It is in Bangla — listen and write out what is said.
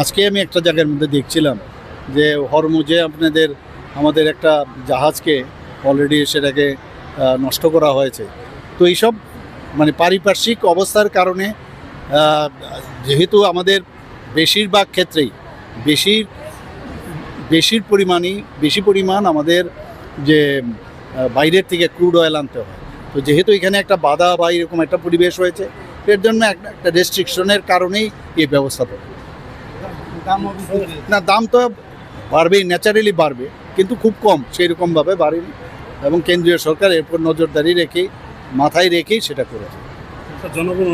আজকে আমি একটা জায়গার মধ্যে দেখছিলাম যে হরমুজে আমাদের একটা জাহাজকে অলরেডি সেটাকে নষ্ট করা হয়েছে। তো এইসব মানে পারিপার্শ্বিক অবস্থার কারণে যেহেতু আমাদের বেশিরভাগ ক্ষেত্রেই বেশি পরিমাণ আমাদের যে বাইরের থেকে ক্রুড অয়েল আনতে হয়। তো যেহেতু এখানে একটা বাধা বা এরকম একটা পরিবেশ হয়েছে, এর জন্য একটা রেস্ট্রিকশনের কারণেই এই ব্যবস্থা করে। না, দাম তো বাড়বেই, ন্যাচারালি বাড়বে, কিন্তু খুব কম, সেই রকমভাবে বাড়েনি। এবং কেন্দ্রীয় সরকার এরপর নজরদারি মাথায় রেখেই সেটা করেছে। জনগণ